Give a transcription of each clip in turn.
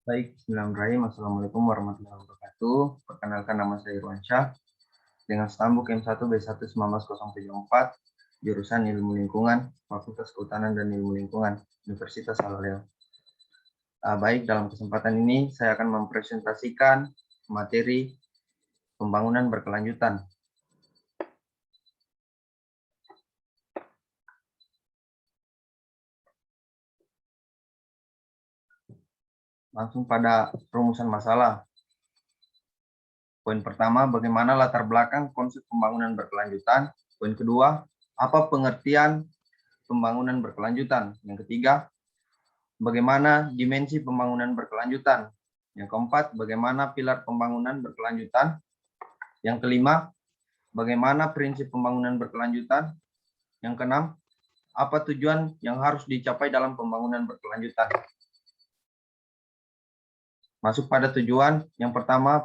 Baik, bismillahirrahmanirrahim. Assalamualaikum warahmatullahi wabarakatuh. Perkenalkan, nama saya Irwansyah dengan stambuk M1B1 19074, jurusan Ilmu Lingkungan, Fakultas Kehutanan dan Ilmu Lingkungan, Universitas Al-Azhar. Baik, dalam kesempatan ini saya akan mempresentasikan materi pembangunan berkelanjutan. Langsung pada rumusan masalah. Poin pertama, bagaimana latar belakang konsep pembangunan berkelanjutan. Poin kedua, apa pengertian pembangunan berkelanjutan. Yang ketiga, bagaimana dimensi pembangunan berkelanjutan. Yang keempat, bagaimana pilar pembangunan berkelanjutan. Yang kelima, bagaimana prinsip pembangunan berkelanjutan. Yang keenam, apa tujuan yang harus dicapai dalam pembangunan berkelanjutan. Masuk pada tujuan, yang pertama,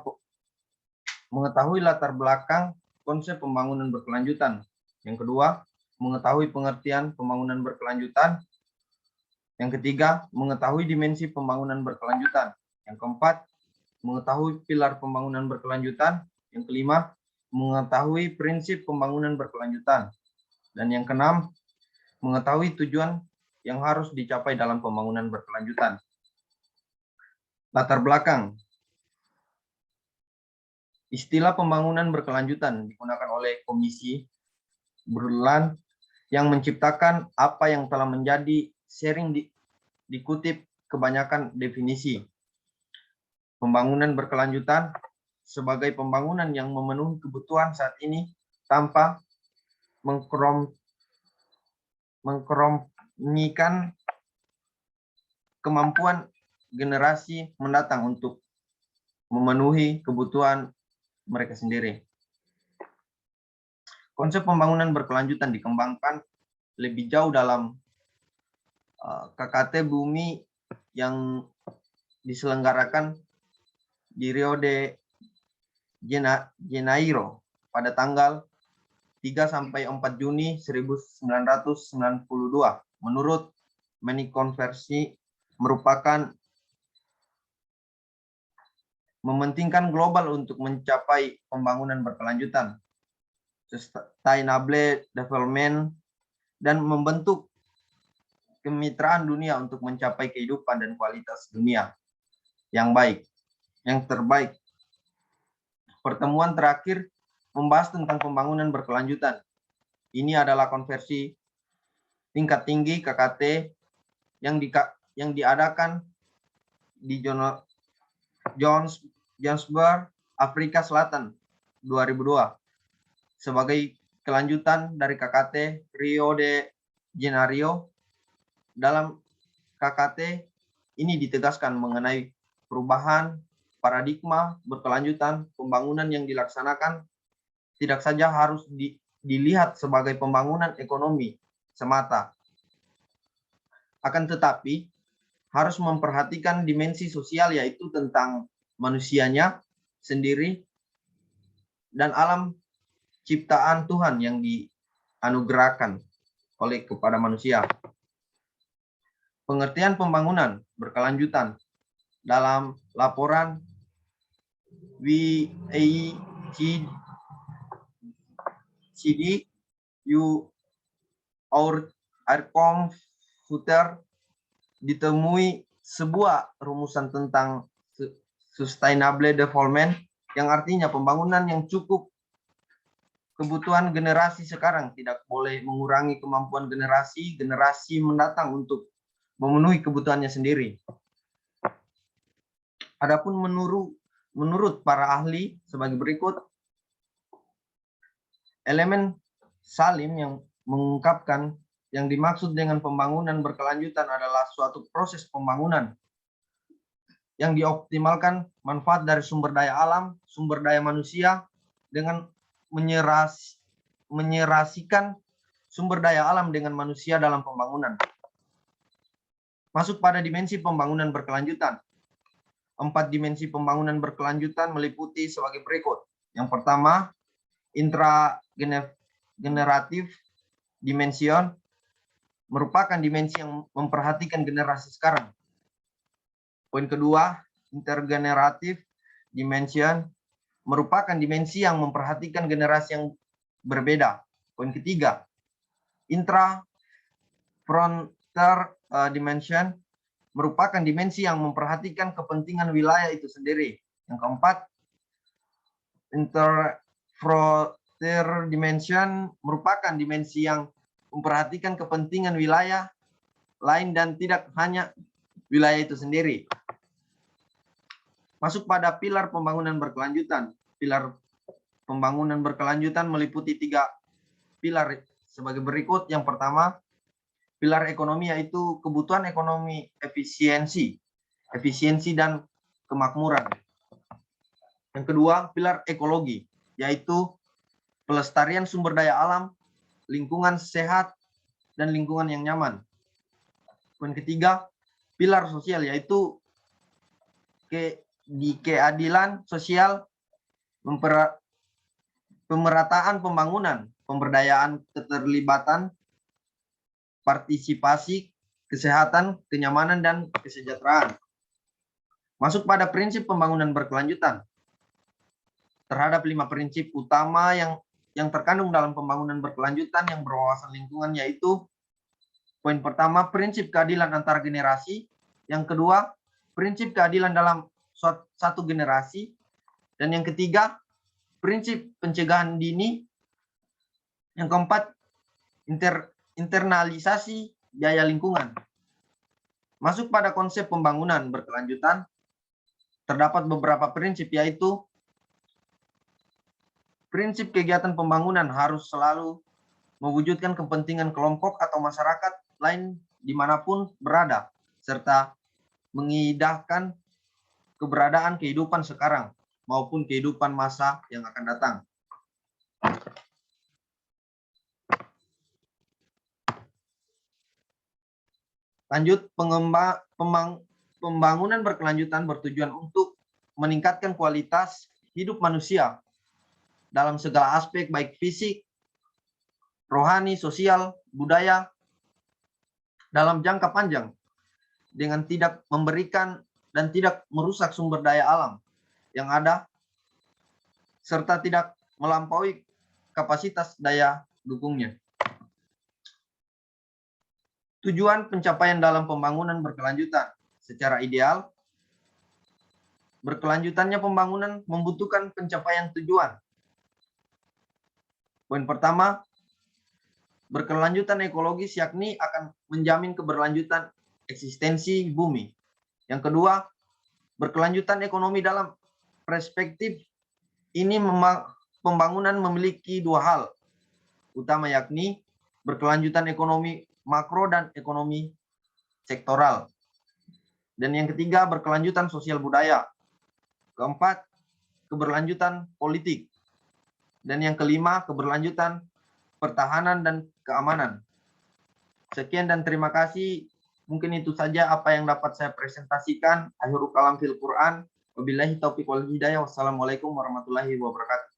mengetahui latar belakang konsep pembangunan berkelanjutan. Yang kedua, mengetahui pengertian pembangunan berkelanjutan. Yang ketiga, mengetahui dimensi pembangunan berkelanjutan. Yang keempat, mengetahui pilar pembangunan berkelanjutan. Yang kelima, mengetahui prinsip pembangunan berkelanjutan. Dan yang keenam, mengetahui tujuan yang harus dicapai dalam pembangunan berkelanjutan. Latar belakang. Istilah pembangunan berkelanjutan digunakan oleh Komisi Brundtland yang menciptakan apa yang telah menjadi sering dikutip kebanyakan definisi. Pembangunan berkelanjutan sebagai pembangunan yang memenuhi kebutuhan saat ini tanpa mengkronikan kemampuan generasi mendatang untuk memenuhi kebutuhan mereka sendiri. Konsep pembangunan berkelanjutan dikembangkan lebih jauh dalam KKT Bumi yang diselenggarakan di Rio de Janeiro pada tanggal 3-4 Juni 1992. Menurut Menikonversi, merupakan mementingkan global untuk mencapai pembangunan berkelanjutan, sustainable development, dan membentuk kemitraan dunia untuk mencapai kehidupan dan kualitas dunia yang baik, yang terbaik. Pertemuan terakhir membahas tentang pembangunan berkelanjutan. Ini adalah konversi tingkat tinggi KKT yang diadakan di Johannesburg, Afrika Selatan 2002 sebagai kelanjutan dari KKT Rio de Janeiro. Dalam KKT ini ditegaskan mengenai perubahan paradigma berkelanjutan. Pembangunan yang dilaksanakan tidak saja harus dilihat sebagai pembangunan ekonomi semata, akan tetapi harus memperhatikan dimensi sosial, yaitu tentang manusianya sendiri dan alam ciptaan Tuhan yang dianugerahkan oleh kepada manusia. Pengertian pembangunan berkelanjutan dalam laporan WACD Our Computer ditemui sebuah rumusan tentang sustainable development yang artinya pembangunan yang cukup kebutuhan generasi sekarang tidak boleh mengurangi kemampuan generasi mendatang untuk memenuhi kebutuhannya sendiri. Adapun menurut para ahli sebagai berikut, elemen Salim yang mengungkapkan yang dimaksud dengan pembangunan berkelanjutan adalah suatu proses pembangunan yang dioptimalkan manfaat dari sumber daya alam, sumber daya manusia dengan menyerasikan sumber daya alam dengan manusia dalam pembangunan. Masuk pada dimensi pembangunan berkelanjutan. 4 dimensi pembangunan berkelanjutan meliputi sebagai berikut. Yang pertama, intrageneratif dimension, merupakan dimensi yang memperhatikan generasi sekarang. Poin kedua, intergenerative dimension merupakan dimensi yang memperhatikan generasi yang berbeda. Poin ketiga, intra-frontier dimension merupakan dimensi yang memperhatikan kepentingan wilayah itu sendiri. Yang keempat, inter-frontier dimension merupakan dimensi yang memperhatikan kepentingan wilayah lain dan tidak hanya wilayah itu sendiri. Masuk pada pilar pembangunan berkelanjutan. Pilar pembangunan berkelanjutan meliputi 3 pilar sebagai berikut. Yang pertama, pilar ekonomi, yaitu kebutuhan ekonomi efisiensi dan kemakmuran. Yang kedua, pilar ekologi, yaitu pelestarian sumber daya alam, lingkungan sehat, dan lingkungan yang nyaman. Poin ketiga, pilar sosial, yaitu keadilan sosial, pemerataan pembangunan, pemberdayaan, keterlibatan, partisipasi, kesehatan, kenyamanan, dan kesejahteraan. Masuk pada prinsip pembangunan berkelanjutan. Terhadap 5 prinsip utama yang terkandung dalam pembangunan berkelanjutan yang berwawasan lingkungan, yaitu poin pertama, prinsip keadilan antar generasi. Yang kedua, prinsip keadilan dalam satu generasi. Dan yang ketiga, prinsip pencegahan dini. Yang keempat, internalisasi biaya lingkungan. Masuk pada konsep pembangunan berkelanjutan, terdapat beberapa prinsip, yaitu prinsip kegiatan pembangunan harus selalu mewujudkan kepentingan kelompok atau masyarakat lain dimanapun berada, serta mengindahkan keberadaan kehidupan sekarang maupun kehidupan masa yang akan datang. Lanjut, pembangunan berkelanjutan bertujuan untuk meningkatkan kualitas hidup manusia dalam segala aspek, baik fisik, rohani, sosial, budaya, dalam jangka panjang, dengan tidak memberikan dan tidak merusak sumber daya alam yang ada, serta tidak melampaui kapasitas daya dukungnya. Tujuan pencapaian dalam pembangunan berkelanjutan. Secara ideal, berkelanjutannya pembangunan membutuhkan pencapaian tujuan. Poin pertama, berkelanjutan ekologis, yakni akan menjamin keberlanjutan eksistensi bumi. Yang kedua, berkelanjutan ekonomi dalam perspektif ini pembangunan memiliki 2 hal utama, yakni berkelanjutan ekonomi makro dan ekonomi sektoral. Dan yang ketiga, berkelanjutan sosial budaya. Keempat, keberlanjutan politik. Dan yang kelima, keberlanjutan pertahanan dan keamanan. Sekian dan terima kasih. Mungkin itu saja apa yang dapat saya presentasikan. Akhirul kalam fil Quran. Wabillahi taufiq wal hidayah. Wassalamualaikum warahmatullahi wabarakatuh.